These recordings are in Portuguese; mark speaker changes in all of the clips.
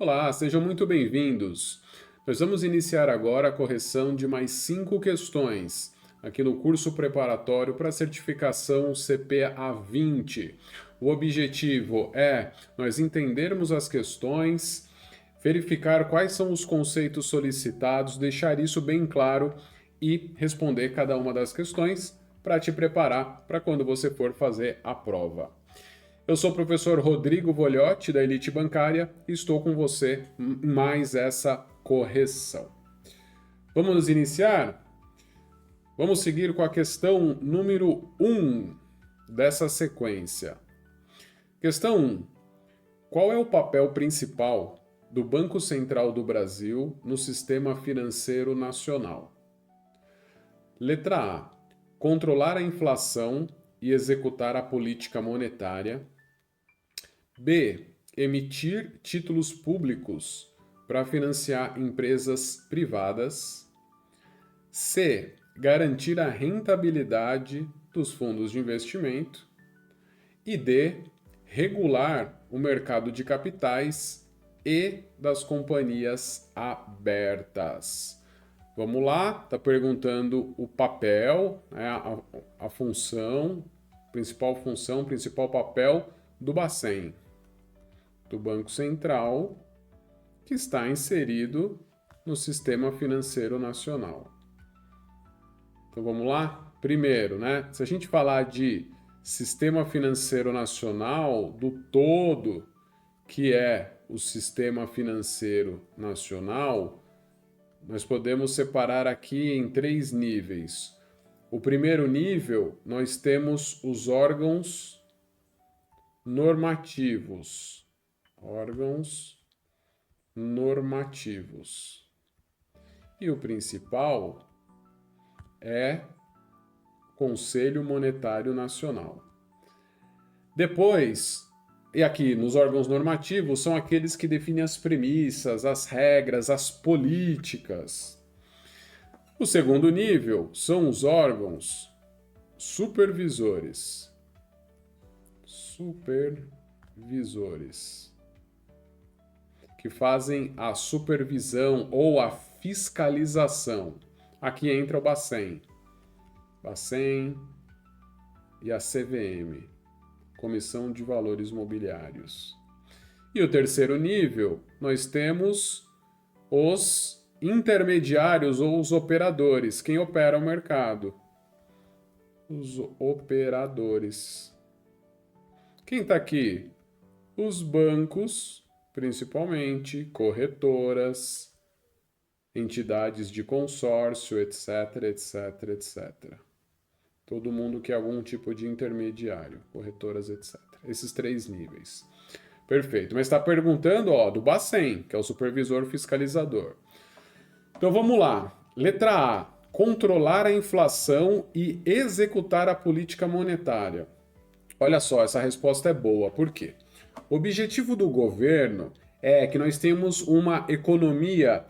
Speaker 1: Olá, sejam muito bem-vindos. Nós vamos iniciar agora a correção de mais 5 questões aqui no curso preparatório para a certificação CPA 20. O objetivo é nós entendermos as questões, verificar quais são os conceitos solicitados, deixar isso bem claro e responder cada uma das questões para te preparar para quando você for fazer a prova. Eu sou o professor Rodrigo Vogliotti, da Elite Bancária, e estou com você em mais essa correção. Vamos iniciar? Vamos seguir com a questão número 1 dessa sequência. Questão 1. Qual é o papel principal do Banco Central do Brasil no sistema financeiro nacional? Letra A. Controlar a inflação e executar a política monetária. B. Emitir títulos públicos para financiar empresas privadas. C. Garantir a rentabilidade dos fundos de investimento. E D. Regular o mercado de capitais e das companhias abertas. Vamos lá, está perguntando o papel, a função, principal papel do Bacen, do Banco Central, que está inserido no Sistema Financeiro Nacional. Então vamos lá? Primeiro, se a gente falar de Sistema Financeiro Nacional, do todo que é o Sistema Financeiro Nacional, nós podemos separar aqui em 3 níveis. O primeiro nível, nós temos os órgãos normativos. E o principal é Conselho Monetário Nacional. Depois, e aqui nos órgãos normativos, são aqueles que definem as premissas, as regras, as políticas. O segundo nível são os órgãos supervisores. Que fazem a supervisão ou a fiscalização. Aqui entra o Bacen e a CVM, Comissão de Valores Mobiliários. E o terceiro nível, nós temos os intermediários ou os operadores, quem opera o mercado. Os operadores. Quem está aqui? Os bancos, principalmente, corretoras, entidades de consórcio, etc, etc, etc. Todo mundo que é algum tipo de intermediário, corretoras, etc. Esses 3 níveis. Perfeito. Mas está perguntando, do Bacen, que é o supervisor fiscalizador. Então vamos lá. Letra A. Controlar a inflação e executar a política monetária. Olha só, essa resposta é boa. Por quê? O objetivo do governo é que nós temos uma economia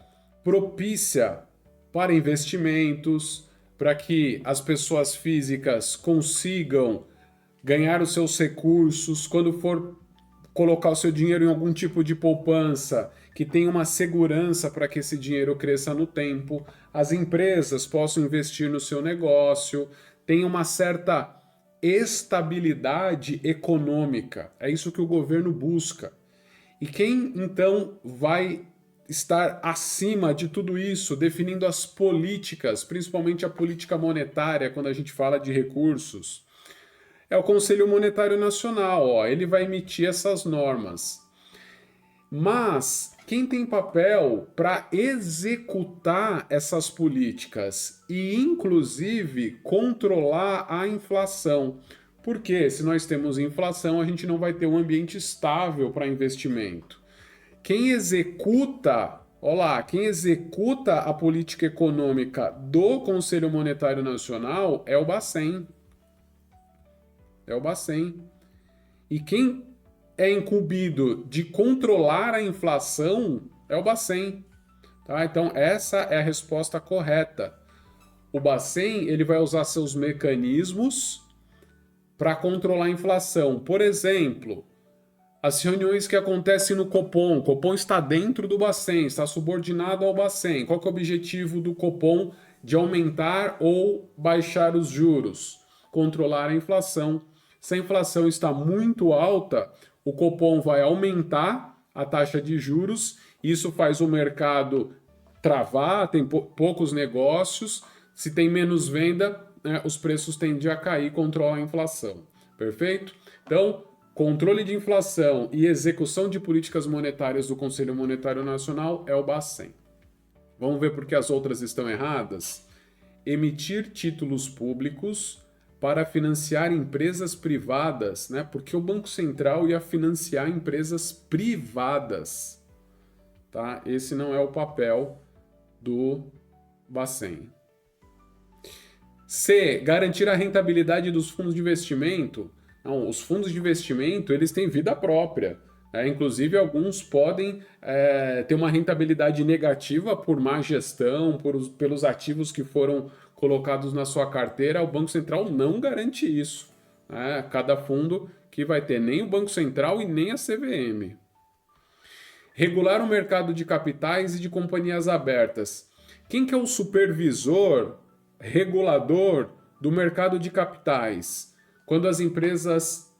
Speaker 1: propícia para investimentos, para que as pessoas físicas consigam ganhar os seus recursos, quando for colocar o seu dinheiro em algum tipo de poupança, que tenha uma segurança para que esse dinheiro cresça no tempo, as empresas possam investir no seu negócio, tenha uma certa estabilidade econômica. É isso que o governo busca. E quem, então, vai estar acima de tudo isso, definindo as políticas, principalmente a política monetária, quando a gente fala de recursos, é o Conselho Monetário Nacional. Ele vai emitir essas normas. Mas quem tem papel para executar essas políticas e, inclusive, controlar a inflação? Porque se nós temos inflação, a gente não vai ter um ambiente estável para investimento. Quem executa a política econômica do Conselho Monetário Nacional é o Bacen. E quem é incumbido de controlar a inflação é o Bacen. Tá? Então, essa é a resposta correta. O Bacen ele vai usar seus mecanismos para controlar a inflação. Por exemplo, As reuniões que acontecem no Copom. O Copom está dentro do Bacen, está subordinado ao Bacen. Qual que é o objetivo do Copom de aumentar ou baixar os juros? Controlar a inflação. Se a inflação está muito alta, o Copom vai aumentar a taxa de juros. Isso faz o mercado travar, tem poucos negócios. Se tem menos venda, né, os preços tendem a cair, controla a inflação. Perfeito? Então, controle de inflação e execução de políticas monetárias do Conselho Monetário Nacional é o Bacen. Vamos ver por que as outras estão erradas? Emitir títulos públicos para financiar empresas privadas, né? Porque o Banco Central ia financiar empresas privadas, tá? Esse não é o papel do Bacen. C. Garantir a rentabilidade dos fundos de investimento. Não, os fundos de investimento eles têm vida própria. Inclusive, alguns podem ter uma rentabilidade negativa por má gestão, pelos ativos que foram colocados na sua carteira. O Banco Central não garante isso. Cada fundo que vai ter nem o Banco Central e nem a CVM. Regular o mercado de capitais e de companhias abertas. Quem que é o supervisor, regulador do mercado de capitais? Quando as empresas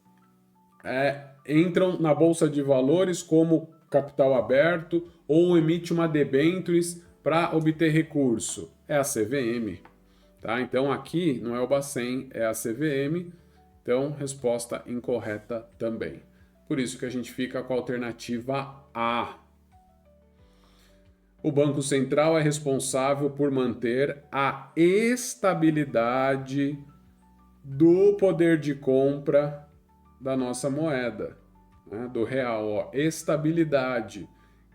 Speaker 1: entram na Bolsa de Valores como capital aberto ou emite uma debêntures para obter recurso. É a CVM. Tá? Então aqui não é o Bacen, é a CVM. Então, resposta incorreta também. Por isso que a gente fica com a alternativa A. O Banco Central é responsável por manter a estabilidade do poder de compra da nossa moeda, né, do real. Ó, estabilidade.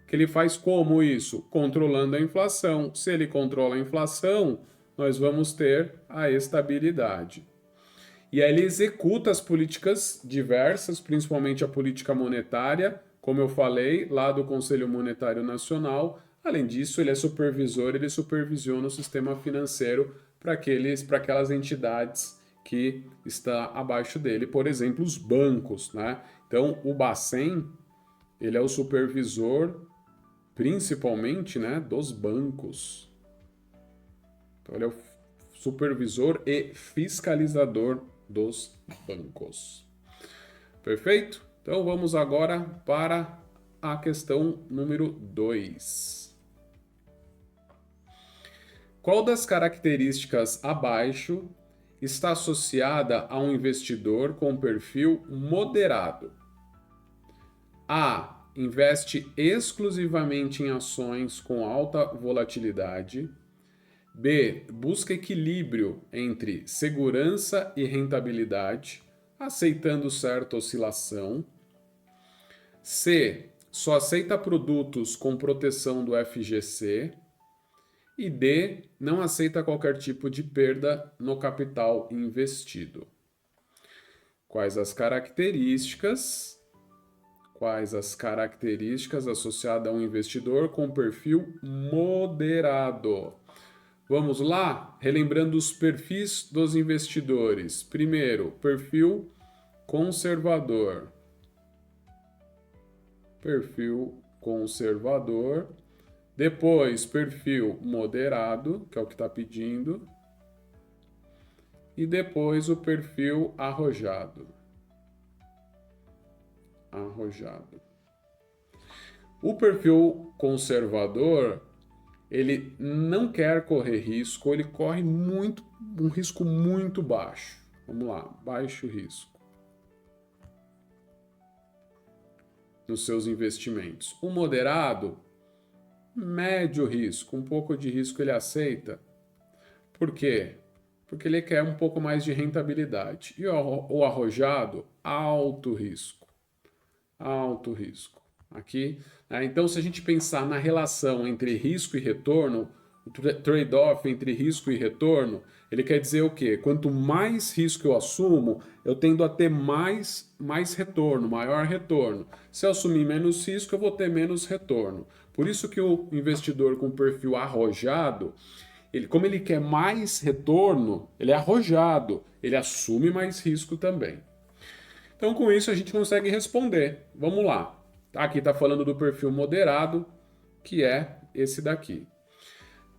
Speaker 1: Que ele faz como isso? Controlando a inflação. Se ele controla a inflação, nós vamos ter a estabilidade. E aí ele executa as políticas diversas, principalmente a política monetária, como eu falei, lá do Conselho Monetário Nacional. Além disso, ele é supervisor, ele supervisiona o sistema financeiro para aquelas entidades que está abaixo dele, por exemplo, os bancos, né? Então, o Bacen, ele é o supervisor, principalmente, né, dos bancos. Então, ele é o supervisor e fiscalizador dos bancos. Perfeito? Então, vamos agora para a questão número 2. Qual das características abaixo está associada a um investidor com perfil moderado? A. Investe exclusivamente em ações com alta volatilidade. B. Busca equilíbrio entre segurança e rentabilidade, aceitando certa oscilação. C. Só aceita produtos com proteção do FGC. E D. Não aceita qualquer tipo de perda no capital investido. Quais as características associadas a um investidor com perfil moderado? Vamos lá? Relembrando os perfis dos investidores. Primeiro, perfil conservador. Perfil conservador. Depois, perfil moderado, que é o que está pedindo. E depois, o perfil arrojado. Arrojado. O perfil conservador, ele não quer correr risco, ele corre um risco muito baixo. Vamos lá, baixo risco nos seus investimentos. O moderado, médio risco, um pouco de risco ele aceita. Por quê? Porque ele quer um pouco mais de rentabilidade. E o arrojado, alto risco. Alto risco. Aqui, então, se a gente pensar na relação entre risco e retorno, o trade-off entre risco e retorno, ele quer dizer o quê? Quanto mais risco eu assumo, eu tendo a ter mais retorno, maior retorno. Se eu assumir menos risco, eu vou ter menos retorno. Por isso que o investidor com perfil arrojado, como ele quer mais retorno, ele é arrojado, ele assume mais risco também. Então, com isso, a gente consegue responder. Vamos lá. Aqui está falando do perfil moderado, que é esse daqui.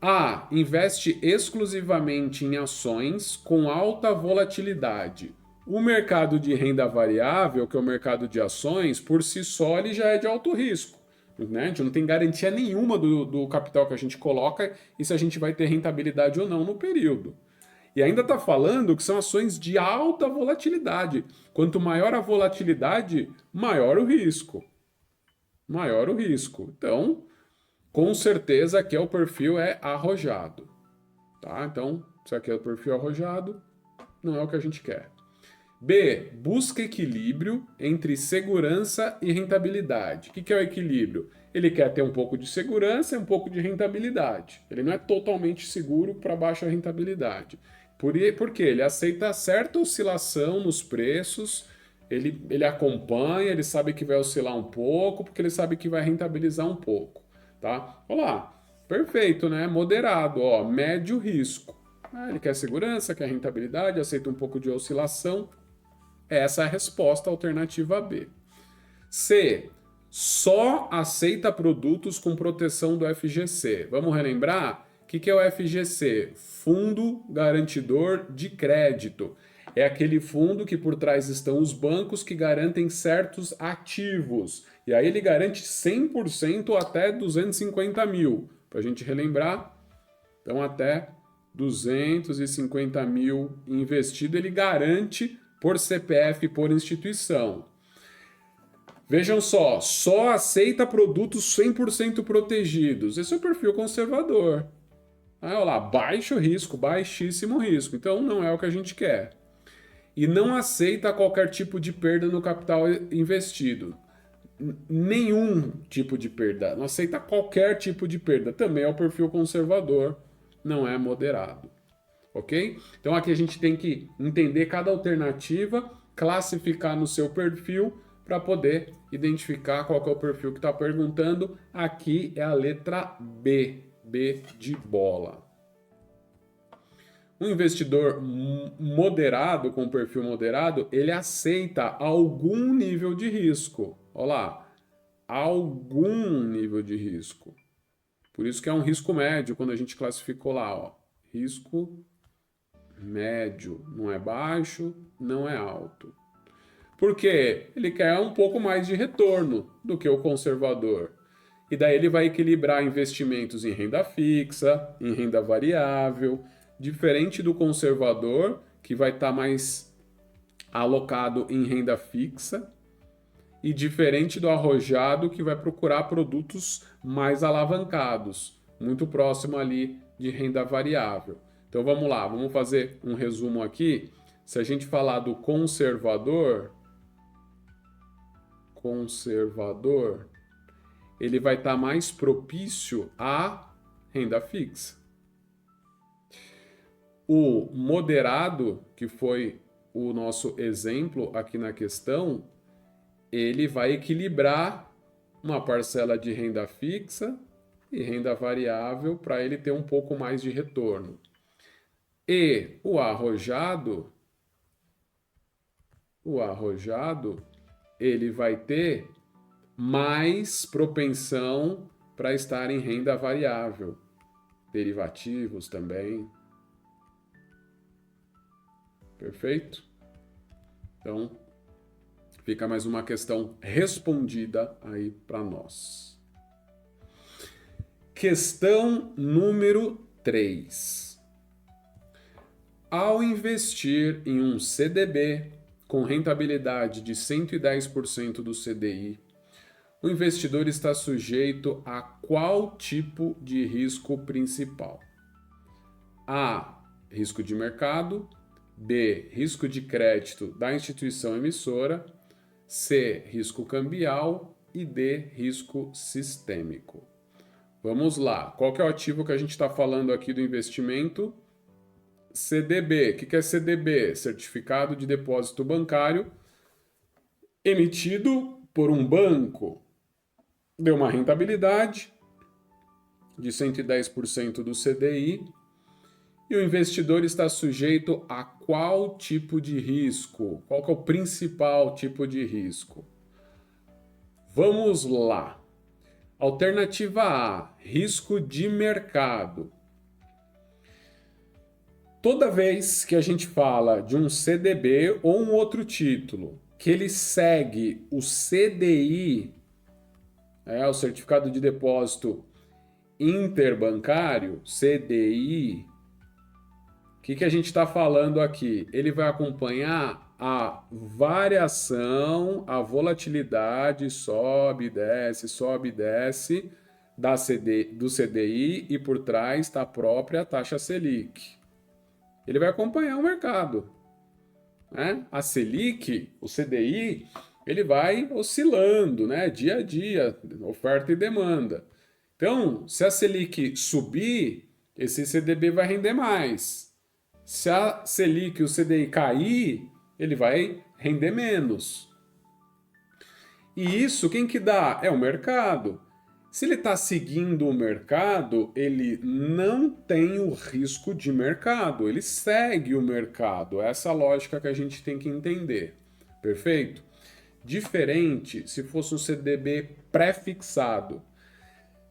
Speaker 1: A. Investe exclusivamente em ações com alta volatilidade. O mercado de renda variável, que é o mercado de ações, por si só ele já é de alto risco. Né? A gente não tem garantia nenhuma do capital que a gente coloca e se a gente vai ter rentabilidade ou não no período. E ainda está falando que são ações de alta volatilidade. Quanto maior a volatilidade, maior o risco. Maior o risco. Então, com certeza aqui o perfil é arrojado. Tá? Então, se aqui é o perfil arrojado, não é o que a gente quer. B. Busca equilíbrio entre segurança e rentabilidade. O que é o equilíbrio? Ele quer ter um pouco de segurança e um pouco de rentabilidade. Ele não é totalmente seguro para baixa rentabilidade. Por quê? Ele aceita certa oscilação nos preços, ele acompanha, ele sabe que vai oscilar um pouco, porque ele sabe que vai rentabilizar um pouco. Tá? Olha lá, perfeito, né? Moderado, ó, médio risco. Ele quer segurança, quer rentabilidade, aceita um pouco de oscilação. Essa é a resposta alternativa B. C. Só aceita produtos com proteção do FGC. Vamos relembrar? O que é o FGC? Fundo Garantidor de Crédito. É aquele fundo que por trás estão os bancos que garantem certos ativos. E aí ele garante 100% até 250 mil. Para a gente relembrar, então até 250 mil investido, ele garante por CPF, por instituição. Vejam só aceita produtos 100% protegidos. Esse é o perfil conservador. Olha lá, baixo risco, baixíssimo risco. Então não é o que a gente quer. E não aceita qualquer tipo de perda no capital investido. Nenhum tipo de perda. Não aceita qualquer tipo de perda. Também é o perfil conservador, não é moderado. Ok? Então aqui a gente tem que entender cada alternativa, classificar no seu perfil para poder identificar qual que é o perfil que está perguntando. Aqui é a letra B, B de bola. Um investidor moderado, com perfil moderado, ele aceita algum nível de risco. Olha lá, algum nível de risco. Por isso que é um risco médio, quando a gente classificou lá, ó. Risco médio, não é baixo, não é alto. Por quê? Ele quer um pouco mais de retorno do que o conservador. E daí ele vai equilibrar investimentos em renda fixa, em renda variável, diferente do conservador, que vai estar mais alocado em renda fixa, e diferente do arrojado, que vai procurar produtos mais alavancados, muito próximo ali de renda variável. Então vamos lá, vamos fazer um resumo aqui. Se a gente falar do conservador, ele vai estar mais propício à renda fixa. O moderado, que foi o nosso exemplo aqui na questão, ele vai equilibrar uma parcela de renda fixa e renda variável para ele ter um pouco mais de retorno. E o arrojado, ele vai ter mais propensão para estar em renda variável, derivativos também. Perfeito? Então, fica mais uma questão respondida aí para nós. Questão número 3. Ao investir em um CDB com rentabilidade de 110% do CDI, o investidor está sujeito a qual tipo de risco principal? A. Risco de mercado. B. Risco de crédito da instituição emissora. C. Risco cambial. E D. Risco sistêmico. Vamos lá. Qual que é o ativo que a gente está falando aqui do investimento? CDB. O que é CDB? Certificado de Depósito Bancário emitido por um banco. Deu uma rentabilidade de 110% do CDI E o investidor está sujeito a qual tipo de risco? Qual que é o principal tipo de risco? Vamos lá. Alternativa A, risco de mercado. Toda vez que a gente fala de um CDB ou um outro título que ele segue o CDI, o Certificado de Depósito Interbancário, CDI, o que a gente está falando aqui? Ele vai acompanhar a variação, a volatilidade, sobe, desce do CDI e por trás está a própria taxa Selic. Ele vai acompanhar o mercado, né? A Selic, o CDI, ele vai oscilando, né? Dia a dia, oferta e demanda. Então, se a Selic subir, esse CDB vai render mais. Se a Selic e o CDI cair, ele vai render menos. E isso quem que dá? É o mercado. Se ele está seguindo o mercado, ele não tem o risco de mercado, ele segue o mercado. Essa é a lógica que a gente tem que entender. Perfeito? Diferente se fosse um CDB pré-fixado.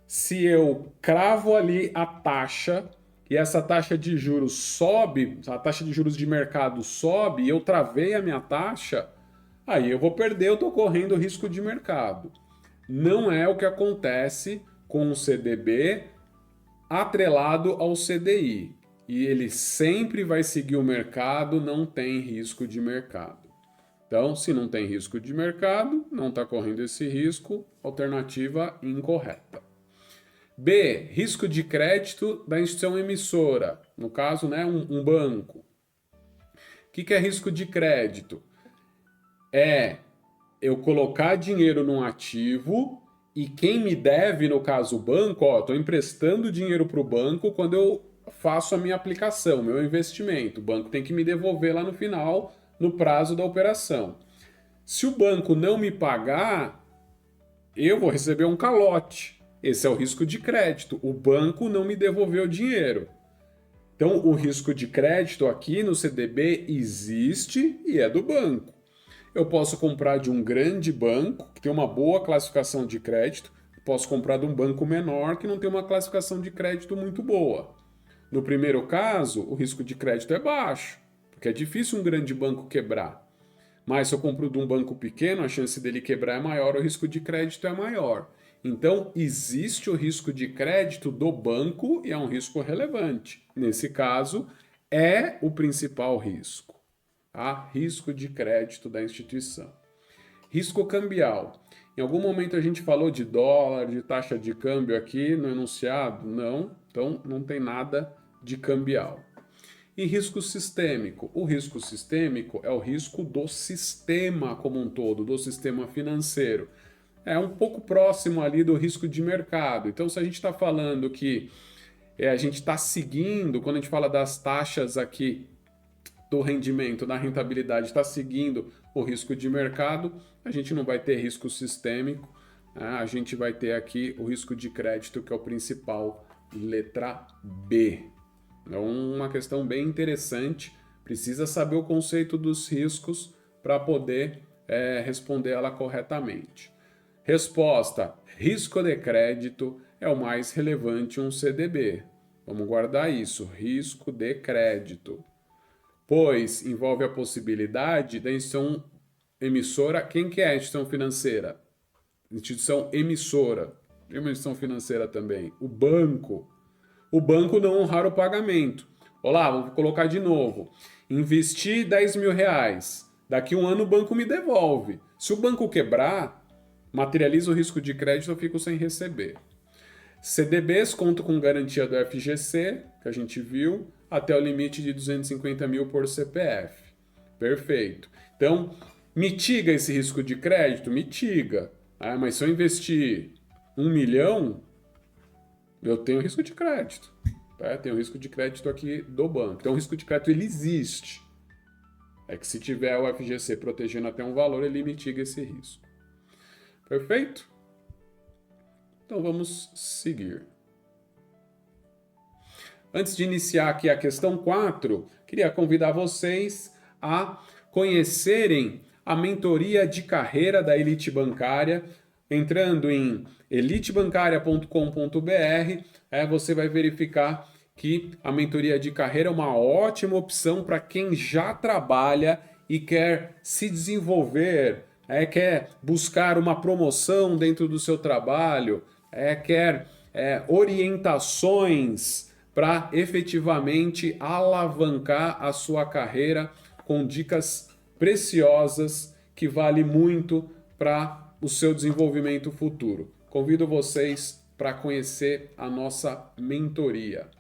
Speaker 1: Se eu cravo ali a taxa e essa taxa de juros sobe, a taxa de juros de mercado sobe e eu travei a minha taxa, aí eu vou perder, eu estou correndo risco de mercado. Não é o que acontece com o CDB atrelado ao CDI. E ele sempre vai seguir o mercado, não tem risco de mercado. Então, se não tem risco de mercado, não está correndo esse risco, alternativa incorreta. B, risco de crédito da instituição emissora, no caso, né, um banco. O que é risco de crédito? É eu colocar dinheiro num ativo e quem me deve, no caso o banco, estou emprestando dinheiro para o banco quando eu faço a minha aplicação, meu investimento. O banco tem que me devolver lá no final, no prazo da operação. Se o banco não me pagar, eu vou receber um calote. Esse é o risco de crédito. O banco não me devolveu o dinheiro. Então, o risco de crédito aqui no CDB existe e é do banco. Eu posso comprar de um grande banco, que tem uma boa classificação de crédito, posso comprar de um banco menor, que não tem uma classificação de crédito muito boa. No primeiro caso, o risco de crédito é baixo, porque é difícil um grande banco quebrar. Mas se eu compro de um banco pequeno, a chance dele quebrar é maior, o risco de crédito é maior. Então, existe o risco de crédito do banco e é um risco relevante. Nesse caso, é o principal risco. Tá? Risco de crédito da instituição. Risco cambial. Em algum momento a gente falou de dólar, de taxa de câmbio aqui no enunciado? Não, então não tem nada de cambial. E risco sistêmico. O risco sistêmico é o risco do sistema como um todo, do sistema financeiro. É um pouco próximo ali do risco de mercado. Então, se a gente está falando que a gente está seguindo, quando a gente fala das taxas aqui do rendimento, da rentabilidade, está seguindo o risco de mercado, a gente não vai ter risco sistêmico, né? A gente vai ter aqui o risco de crédito, que é o principal, letra B. É uma questão bem interessante, precisa saber o conceito dos riscos para poder responder ela corretamente. Resposta: risco de crédito é o mais relevante em um CDB. Vamos guardar isso, risco de crédito. Pois envolve a possibilidade da instituição emissora. Quem que é a instituição financeira? Instituição emissora. Tem uma instituição financeira também. O banco. O banco não honrar o pagamento. Olá, vou colocar de novo. Investi 10 mil reais. Daqui um ano o banco me devolve. Se o banco quebrar, materializa o risco de crédito, eu fico sem receber. CDBs contam com garantia do FGC, que a gente viu, até o limite de 250 mil por CPF. Perfeito. Então, mitiga esse risco de crédito? Mitiga. Mas se eu investir 1 milhão, eu tenho risco de crédito. Tá? Tenho risco de crédito aqui do banco. Então, o risco de crédito ele existe. É que se tiver o FGC protegendo até um valor, ele mitiga esse risco. Perfeito? Então, vamos seguir. Antes de iniciar aqui a questão 4, queria convidar vocês a conhecerem a mentoria de carreira da Elite Bancária. Entrando em elitebancária.com.br, você vai verificar que a mentoria de carreira é uma ótima opção para quem já trabalha e quer se desenvolver, quer buscar uma promoção dentro do seu trabalho, quer orientações para efetivamente alavancar a sua carreira com dicas preciosas que vale muito para o seu desenvolvimento futuro. Convido vocês para conhecer a nossa mentoria.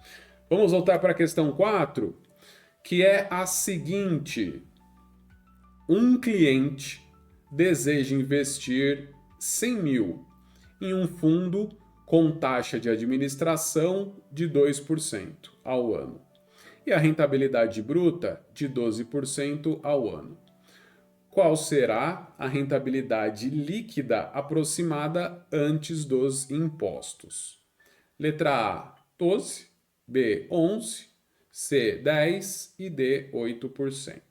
Speaker 1: Vamos voltar para a questão 4, que é a seguinte: um cliente deseja investir 100 mil em um fundo com taxa de administração de 2% ao ano e a rentabilidade bruta de 12% ao ano. Qual será a rentabilidade líquida aproximada antes dos impostos? Letra A, 12, B, 11, C, 10 e D, 8%.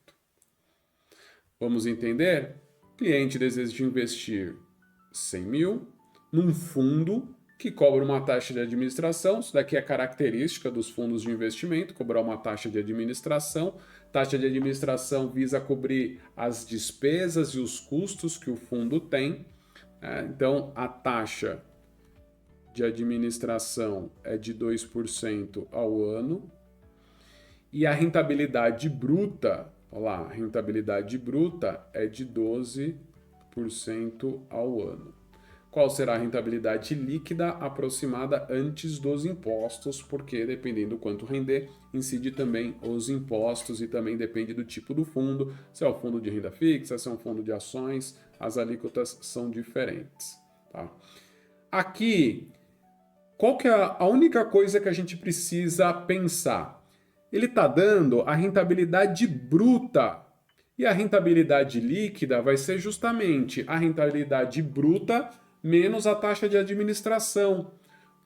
Speaker 1: Vamos entender? O cliente deseja investir 100 mil num fundo que cobra uma taxa de administração. Isso daqui é característica dos fundos de investimento, cobrar uma taxa de administração. Taxa de administração visa cobrir as despesas e os custos que o fundo tem. Então, a taxa de administração é de 2% ao ano. E a rentabilidade bruta, olha lá, a rentabilidade bruta é de 12% ao ano. Qual será a rentabilidade líquida aproximada antes dos impostos? Porque dependendo do quanto render, incide também os impostos e também depende do tipo do fundo. Se é um fundo de renda fixa, se é um fundo de ações, as alíquotas são diferentes. Tá? Aqui, qual que é a única coisa que a gente precisa pensar? Ele está dando a rentabilidade bruta. E a rentabilidade líquida vai ser justamente a rentabilidade bruta menos a taxa de administração.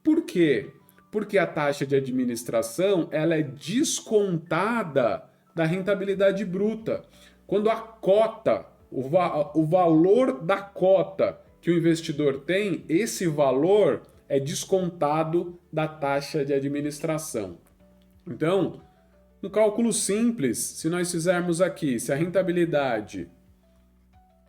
Speaker 1: Por quê? Porque a taxa de administração ela é descontada da rentabilidade bruta. Quando a cota, o valor da cota que o investidor tem, esse valor é descontado da taxa de administração. Então, no cálculo simples, se nós fizermos aqui, se a rentabilidade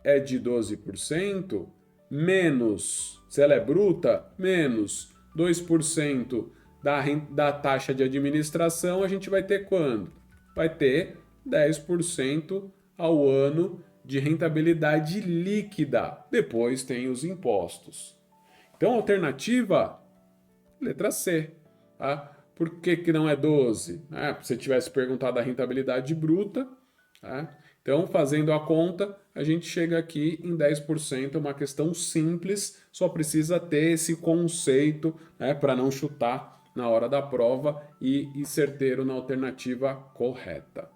Speaker 1: é de 12%, menos, se ela é bruta, menos 2% da taxa de administração, a gente vai ter quando? Vai ter 10% ao ano de rentabilidade líquida. Depois tem os impostos. Então, a alternativa, letra C. Tá? Por que não é 12? Se você tivesse perguntado a rentabilidade bruta, tá? Então, fazendo a conta, a gente chega aqui em 10%, é uma questão simples, só precisa ter esse conceito para não chutar na hora da prova e certeiro na alternativa correta.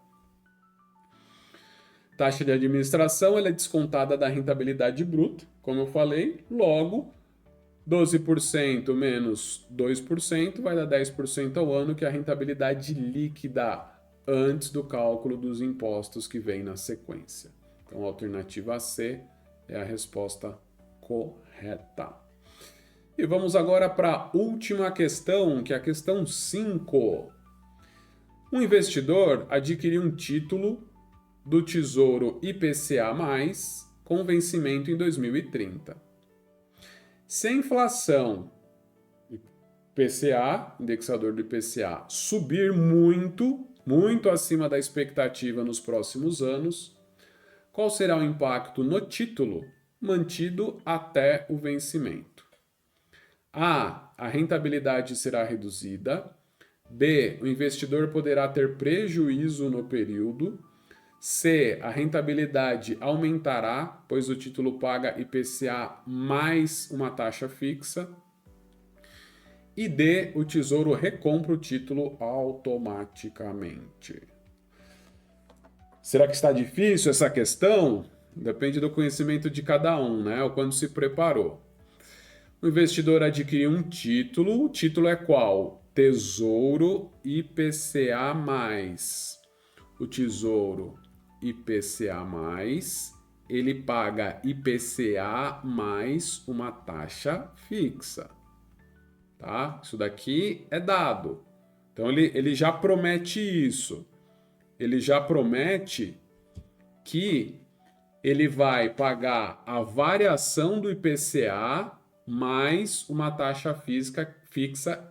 Speaker 1: Taxa de administração ela é descontada da rentabilidade bruta, como eu falei, logo 12% menos 2% vai dar 10% ao ano, que é a rentabilidade líquida antes do cálculo dos impostos que vem na sequência. Então, a alternativa C é a resposta correta. E vamos agora para a última questão, que é a questão 5. Um investidor adquiriu um título do Tesouro IPCA+, com vencimento em 2030. Se a inflação IPCA, indexador do IPCA, subir muito acima da expectativa nos próximos anos, qual será o impacto no título mantido até o vencimento? A. A rentabilidade será reduzida. B. O investidor poderá ter prejuízo no período. C. A rentabilidade aumentará, pois o título paga IPCA mais uma taxa fixa. E D. O Tesouro recompra o título automaticamente. Será que está difícil essa questão? Depende do conhecimento de cada um, né? Ou quando se preparou. O investidor adquiriu um título. O título é qual? Tesouro IPCA+. O Tesouro IPCA+, ele paga IPCA mais uma taxa fixa. Tá? Isso daqui é dado. Então ele já promete isso. Ele já promete que ele vai pagar a variação do IPCA mais uma taxa fixa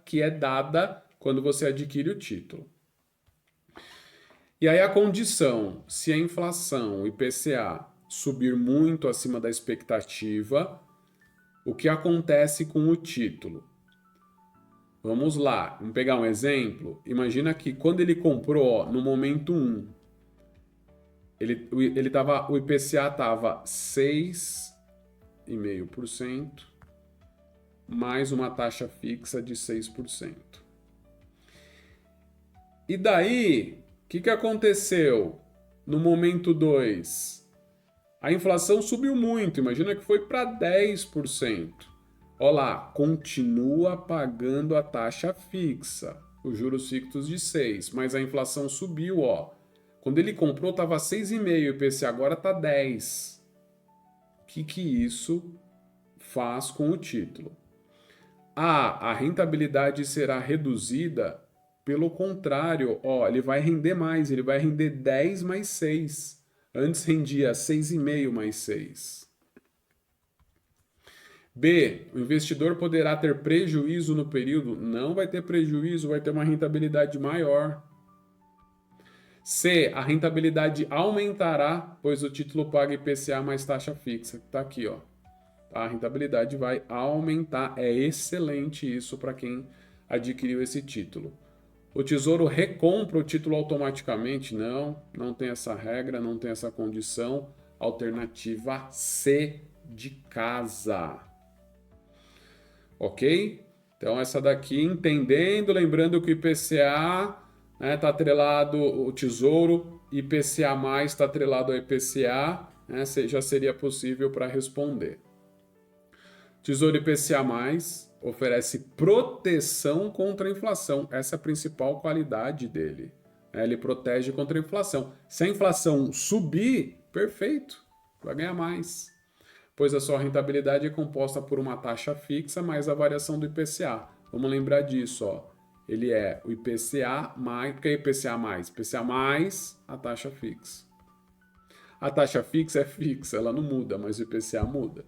Speaker 1: que é dada quando você adquire o título. E aí a condição, se a inflação, o IPCA, subir muito acima da expectativa, o que acontece com o título? Vamos lá, vamos pegar um exemplo. Imagina que quando ele comprou, ó, no momento 1, o IPCA estava 6,5%, mais uma taxa fixa de 6%. E daí, o que aconteceu no momento 2? A inflação subiu muito, imagina que foi para 10%. Olha lá, continua pagando a taxa fixa, os juros fictos de 6, mas a inflação subiu, ó. Quando ele comprou estava 6,5, o IPCA agora está 10. O que isso faz com o título? A rentabilidade será reduzida. Pelo contrário, ó, ele vai render mais, ele vai render 10 mais 6. Antes rendia 6,5 mais 6. B, o investidor poderá ter prejuízo no período? Não vai ter prejuízo, vai ter uma rentabilidade maior. C, a rentabilidade aumentará, pois o título paga IPCA mais taxa fixa. Está aqui, ó. A rentabilidade vai aumentar. É excelente isso para quem adquiriu esse título. O Tesouro recompra o título automaticamente? Não, não tem essa regra, não tem essa condição. Alternativa C, de casa. Ok? Então essa daqui, entendendo, lembrando que o IPCA está atrelado, o Tesouro, IPCA+, está atrelado ao IPCA, né, já seria possível para responder. Tesouro IPCA+, oferece proteção contra a inflação. Essa é a principal qualidade dele. Ele protege contra a inflação. Se a inflação subir, perfeito, vai ganhar mais. Pois a sua rentabilidade é composta por uma taxa fixa mais a variação do IPCA. Vamos lembrar disso, ó. Ele é o IPCA mais... O que é IPCA mais? IPCA mais a taxa fixa. A taxa fixa é fixa, ela não muda, mas o IPCA muda.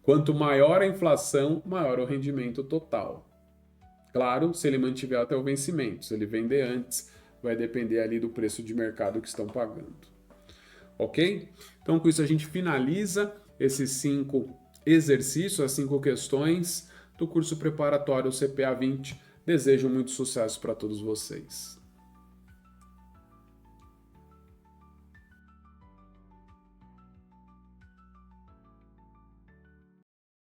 Speaker 1: Quanto maior a inflação, maior o rendimento total. Claro, se ele mantiver até o vencimento. Se ele vender antes, vai depender ali do preço de mercado que estão pagando. Ok? Então, com isso a gente finaliza esses 5 exercícios, as 5 questões do curso preparatório CPA 20. Desejo muito sucesso para todos vocês.